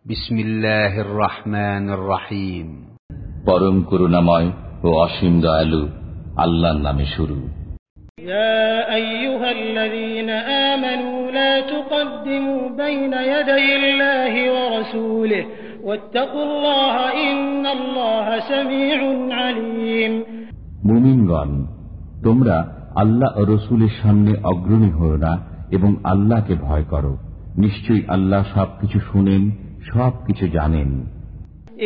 বিসমিল্লাহির রহমানির রহিম। পরম করুণাময় ও অসীম দয়ালু আল্লাহর নামে শুরু। ইয়া আইয়ুহাল্লাযীনা আমানু লা তুকদ্দিমু বাইনা ইয়াদাইল্লাহি ওয়া রাসূলিহি ওয়াত্তাকুল্লাহা ইন্নাল্লাহা সামিউন আলীম। মুমিনগণ, তোমরা আল্লাহ ও রাসূলের সামনে অগ্রণী হও না এবং আল্লাহকে ভয় করো। নিশ্চয়ই আল্লাহ সবকিছু শুনেন, সবকিছু জানেন।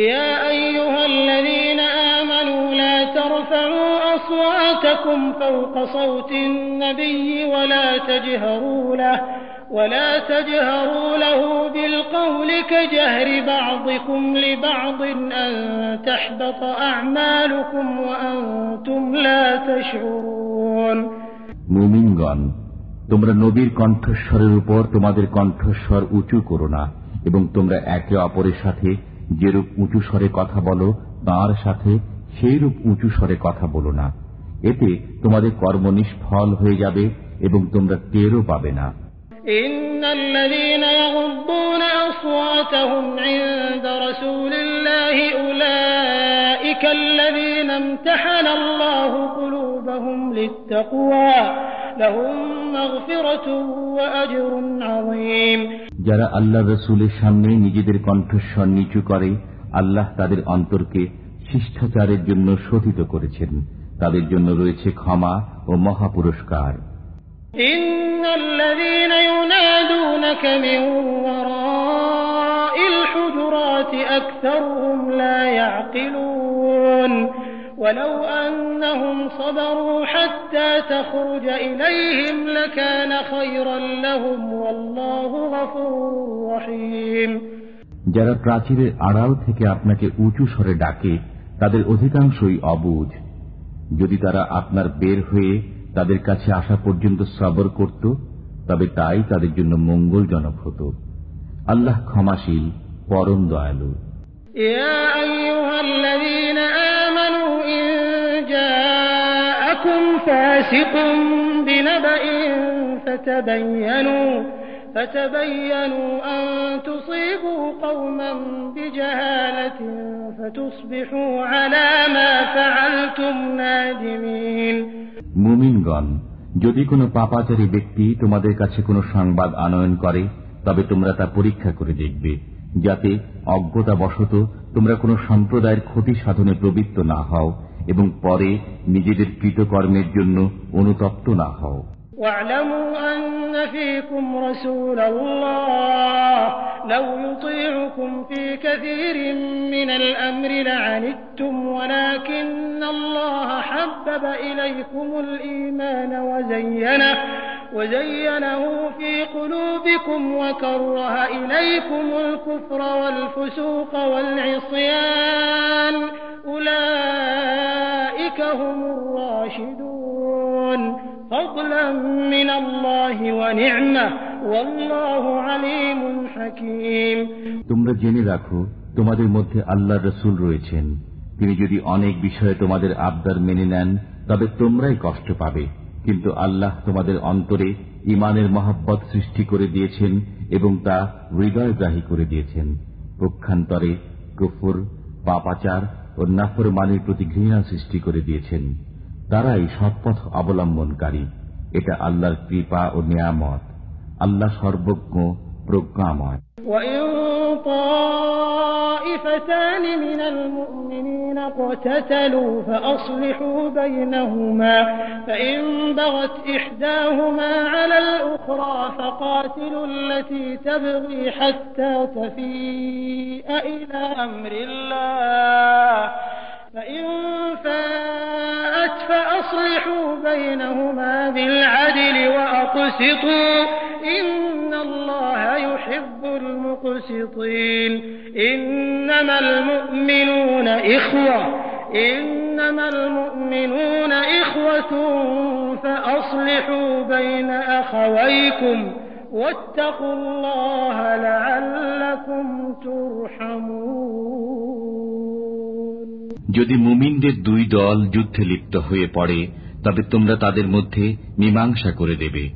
ইয়া আইয়ুহাল্লাযীনা আমানু লা তারফা'উ আসওয়াতাকুম ফাওকা সাওতিন নাবিয়্যি ওয়া লা তাজহারু লাহু বিল কওলি কাজহরি বা'দিকুম লিবা'দিন আন তাহবাতা আ'মালুকুম ওয়া আনতুম লা তাশউরুন। মুমিনগণ, তোমরা নবীর কণ্ঠস্বরের উপর তোমাদের কণ্ঠস্বর উঁচু করো না এবং তোমরা একে অপরের সাথে যেরূপ উঁচু স্বরে কথা বলো তাঁর সাথে সেইরূপ উঁচু স্বরে কথা বলো না। এতে তোমাদের কর্ম নিষ্ফল হয়ে যাবে এবং তোমরা টেরও পাবে না। ইন্নাল্লাযীনা ইয়াগুদ্দুনা আসওয়াতাহুম ইনদা রাসূলিল্লাহি উলাইকাল্লাযীনা ইমতাহানাল্লাহু কুলুবাহুম লিত্তাকওয়া লাহুম মাগফিরাতুন ওয়া আজরুন আযীম। যারা আল্লাহ রাসূলের সামনে নিজেদের কণ্ঠস্বর নিচু করে, আল্লাহ তাদের অন্তরকে শিষ্টাচারের জন্য শোধিত করেছেন। তাদের জন্য রয়েছে ক্ষমা ও মহা পুরস্কার। ইন্নাল্লাযীনা ইউনাদুনাকা মিন ওয়ারাইল হুজুরাতি আকসারুহুম লা ইয়াকিলুন ওয়ালাউ আন্নাহুম সাবারু হাত্তা তাখরুজা ইলাইহিম লাকানা খায়রান লাহুম ওয়াল্লাহু গফুরুর রহিম। যারা প্রাচীরের আড়াল থেকে আপনাকে উঁচু স্বরে ডাকে তাদের অধিকাংশই অবুঝ। যদি তারা আপনার বের হয়ে তাদের কাছে আসা পর্যন্ত সবর করত তবে তাই তাদের জন্য মঙ্গলজনক হতো। আল্লাহ ক্ষমাশীল, পরম দয়ালু। ইয়া আইয়ুহাল্লাযীনা আমানু ইন জাআকুম ফাসিকুম বিনাবাইন ফাতাবায়ানু আন তুসিবু কওমান বিজাহালাতিন ফাতুসবিহু আলা মা ফাআলতুম নাদিমিন। মুমিনগণ, যদি কোনো পাপাচারী ব্যক্তি তোমাদের কাছে কোনো সংবাদ আনয়ন করে তবে তোমরা তা পরীক্ষা করে দেখবে, যাতে অজ্ঞতাবশত তোমরা কোনো সম্প্রদায়ের ক্ষতি সাধনে প্রবৃত্ত না হও এবং পরে নিজেদের কৃতকর্মের জন্য অনুতপ্ত না হও। واعلموا أن فيكم رسول الله لو يطيعكم في كثير من الأمر لعنتم ولكن الله حبب إليكم الإيمان وزينه في قلوبكم وكره إليكم الكفر والفسوق والعصيان أولئك هم الراشدون فضلا من الله ونعمة والله عليم حكيم। তোমরা জেনে রাখো, তোমাদের মধ্যে আল্লাহর রাসূল রয়েছেন। তিনি যদি অনেক বিষয়ে তোমাদের আবদার মেনে নেন তবে তোমরাই কষ্ট পাবে, কিন্তু আল্লাহ তোমাদের অন্তরে ঈমানের মহব্বত সৃষ্টি করে দিয়েছেন এবং তা হৃদয়গ্রাহী করে দিয়েছেন। পক্ষান্তরে কুফর, পাপাচার ও নাফরমানির প্রতি ঘৃণা সৃষ্টি করে দিয়েছেন। তারাই সৎপথ অবলম্বনকারী। এটা আল্লাহর কৃপা ও নিয়ামত। আল্লাহ সর্বজ্ঞ, প্রজ্ঞাময়। وَإِن طَائِفَتَانِ مِنَ الْمُؤْمِنِينَ اقْتَتَلُوا فَأَصْلِحُوا بَيْنَهُمَا فَإِن بَغَتْ إِحْدَاهُمَا عَلَى الْأُخْرَى فَقَاتِلُوا الَّتِي تَبْغِي حَتَّى تَفِيءَ إِلَى أَمْرِ اللَّهِ فَإِن فَاءَتْ فَأَصْلِحُوا بَيْنَهُمَا بِالْعَدْلِ وَأَقْسِطُوا إِنَّ اللَّهَ يُحِبُّ الْمُقْسِطِينَ إِنَّمَا الْمُؤْمِنُونَ إِخْوَةٌ فَأَصْلِحُوا بَيْنَ أَخَوَيْكُمْ وَاتَّقُوا اللَّهَ لَعَلَّكُمْ تُرْحَمُونَ। যদি মুমিনদের দুই দল যুদ্ধে লিপ্ত হয়ে পড়ে তবে তোমরা তাদের মধ্যে মীমাংসা করে দেবে।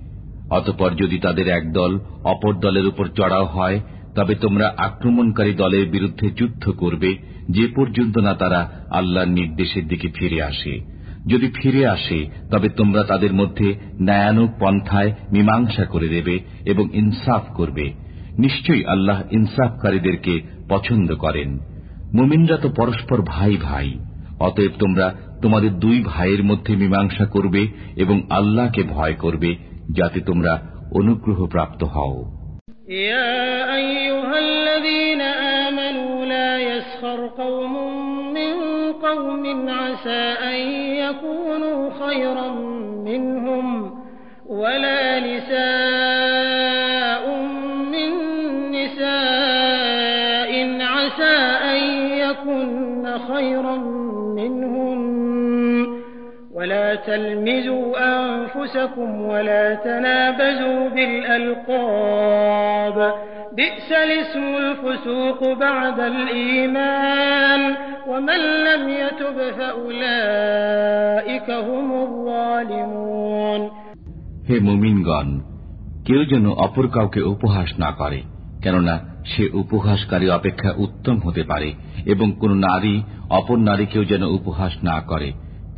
অতঃপর যদি তাদের এক দল অপর দলের উপর চড়াও হয় তবে তোমরা আক্রমণকারী দলের বিরুদ্ধে যুদ্ধ করবে যে পর্যন্ত না তারা আল্লাহর নির্দেশের দিকে ফিরে আসে। যদি ফিরে আসে তবে তোমরা তাদের মধ্যে ন্যায়ানুগ পন্থায় মীমাংসা করে দেবে এবং ইনসাফ করবে। নিশ্চয়ই আল্লাহ ইনসাফকারীদেরকে পছন্দ করেন। মুমিনরা তো পরস্পর ভাই ভাই, অতএব তোমরা তোমাদের দুই ভাইয়ের মধ্যে মীমাংসা করবে এবং আল্লাহকে ভয় করবে, যাতে তোমরা অনুগ্রহ প্রাপ্ত হও। ইয়া আইয়ুহাল্লাযীনা আমানু লা ইয়াসখার কওমুম মিন কওমিন আসা আন ইয়াকুনু খায়রাম মিনহুম ওয়ালা নিসাউম মিন নিসাইন আসা আন ইয়াকুননা খায়রাম মিনহুম ولا تلمزوا أنفسكم ولا تنابزوا بالألقاب بئس الاسم الفسوق بعد الإيمان ومن لم يتب فأولئك هم الظالمون হে মুমিনগণ, কেউ যেন অপর কাউকে উপহাস না করে, কেননা সে উপহাসকারী অপেক্ষা উত্তম হতে পারে, এবং কোন নারী অপর নারীকেও যেন উপহাস না করে,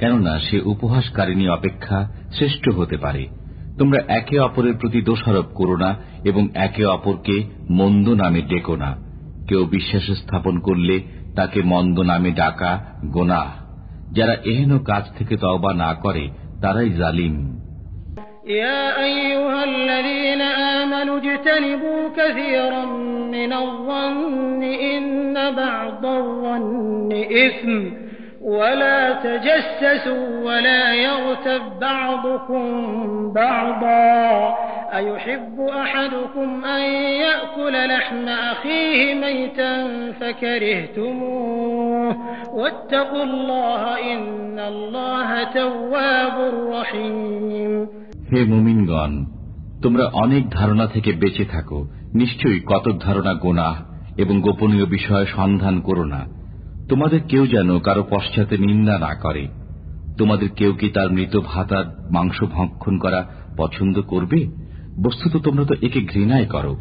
কেননা সে উপহাসকারিণী অপেক্ষা শ্রেষ্ঠ হতে পারে। তোমরা একে অপরের প্রতি দোষারোপ করো না এবং একে অপরকে মন্দ নামে ডেকো না। কেউ বিশ্বাস স্থাপন করলে তাকে মন্দ নামে ডাকা গোনাহ। যারা এহেন কাজ থেকে তওবা না করে তারাই জালিম। يا أيها الذين آمنوا اجتنبوا كثيرا من الظن إن بعض الظن إثم ولا تجسسوا ولا يغتب بعضكم بعضا أيحب أحدكم أن يأكل لحم أخيه ميتا فكرهتموه واتقوا الله إن الله تواب رحيم হে মুমিনগণ, তোমরা অনেক ধারণা থেকে বেঁচে থাকো। নিশ্চয়ই কতক ধারণা গোনাহ, এবং গোপনীয় বিষয় সন্ধান করো না। তোমাদের কেউ যেন কারো পশ্চাতে নিন্দা না করে। তোমাদের কেউ কি তার মৃত ভাতার মাংস ভক্ষণ করা পছন্দ করবে? বস্তুত তোমরা তো একে ঘৃণাই করো।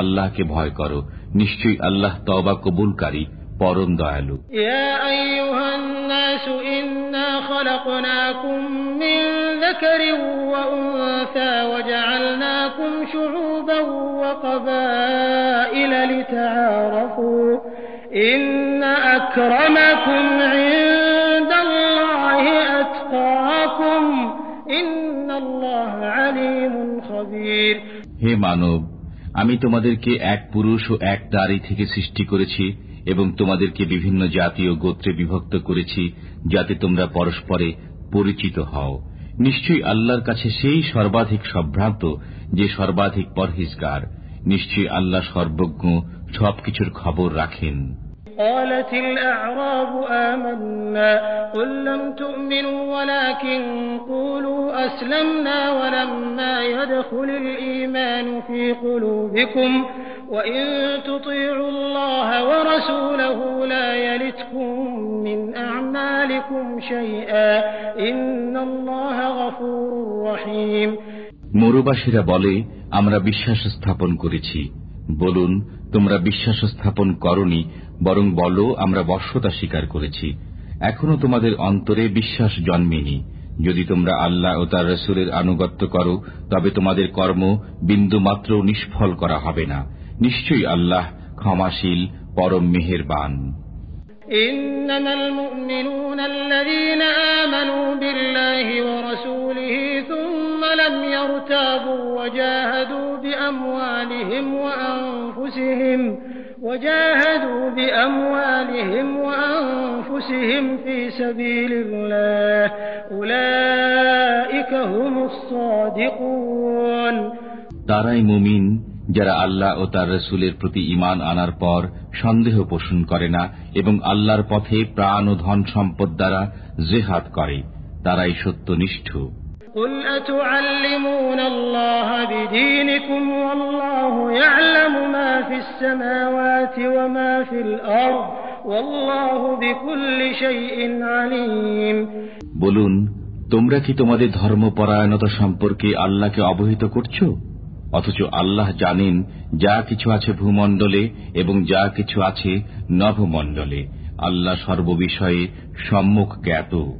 আল্লাহকে ভয় করো, নিশ্চয়ই আল্লাহ তওবা কবুলকারী, পরম দয়ালু। ইয়া আইয়ুহান নাসু ইন্না খালাকনাকুম মিন যাকারিন ওয়া উনসা ওয়া জাআলনাকুম শুউবান ওয়া ক্বাবাইলা লিতাআরাফু ইন্না আকরামাকুম ইনদাল্লাহি আতকাকুম ইন্নাল্লাহা আলীমুন খাবীর। হে মানব, আমি তোমাদেরকে এক পুরুষ ও এক নারী থেকে সৃষ্টি করেছি এবং তোমাদেরকে বিভিন্ন জাতি ও গোত্রে বিভক্ত করেছি, যাতে তোমরা পরস্পরে পরিচিত হও। নিশ্চয়ই আল্লাহর কাছে সেই সর্বাধিক সম্ভ্রান্ত যে সর্বাধিক পরহেজগার। নিশ্চয়ই আল্লাহ সর্বজ্ঞ, সবকিছুর খবর রাখেন। قالت الأعراب آمنا قل لم تؤمنوا ولكن قولوا أسلمنا ولما يدخل الإيمان في قلوبكم وإن تطيعوا الله ورسوله لا يلتكم من أعمالكم شيئا إن الله غفور رحيم। মরুবাসীরা বলে, আমরা বিশ্বাস স্থাপন করেছি। বলুন, তোমরা বিশ্বাস স্থাপন করনি, বরং বলো আমরা বশ্যতা স্বীকার করেছি। এখনো তোমাদের অন্তরে বিশ্বাস জন্মেনি। যদি তোমরা আল্লাহ ও তার রাসূলের আনুগত্য করো, তবে তোমাদের কর্ম বিন্দুমাত্র নিষ্ফল করা হবে না। নিশ্চয়ই আল্লাহ ক্ষমাশীল, পরম মেহেরবান। ইন্নামাল মুমিনুনা আল্লাযীনা আমানু বিল্লাহি ওয়া রাসূলিহি থুম্মা লাম ইয়ারতাবু ওয়া জাহাদু বিআমওয়ালিহিম ওয়া আনফুসিহিম ফি সাবিলিল্লাহ উলাইকা হুমুস সাদিকুন। তারাই মুমিন যারা আল্লাহ ও তার রাসূলের প্রতি ঈমান আনার পর সন্দেহ পোষণ করে না এবং আল্লাহর পথে প্রাণ ও ধন সম্পদ দ্বারা জিহাদ করে, তারাই সত্যনিষ্ঠ। قل أتعلمون الله بدينكم والله يعلم ما في السماوات وما في الأرض والله بكل شيء عليم। বলুন, তোমরা কি তোমাদের ধর্মপরায়ণতা সম্পর্কে আল্লাহকে অবহিত করছো? অথচ আল্লাহ জানেন যা কিছু আছে ভূমণ্ডলে এবং যা কিছু আছে নভমণ্ডলে। আল্লাহ সর্ববিষয়ে সম্যক জ্ঞাত।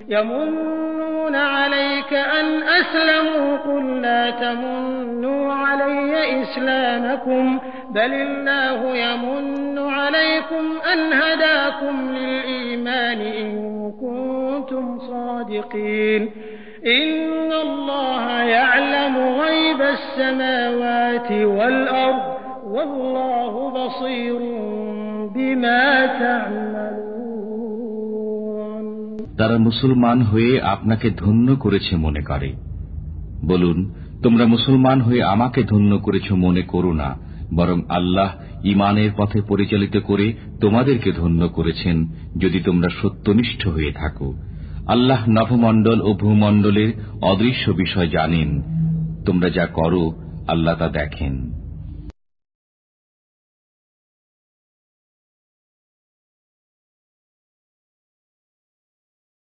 يمنون عليك أن أسلموا قل لا تمنوا علي إسلامكم بل الله يمن عليكم أن هداكم للإيمان إن كنتم صادقين إن الله يعلم غيب السماوات والأرض والله بصير بما تعملون। তারা মুসলমান হয়ে আপনাকে ধন্য করেছে মনে করে। বলুন, তোমরা মুসলমান হয়ে আমাকে ধন্য করেছ মনে করো না, বরং আল্লাহ ঈমানের পথে পরিচালিত করে তোমাদেরকে ধন্য করেছেন যদি তোমরা সত্যনিষ্ঠ হয়ে থাকো। আল্লাহ নভমণ্ডল ও ভূমণ্ডলের অদৃশ্য বিষয় জানেন। তোমরা যা করো আল্লাহ তা দেখেন।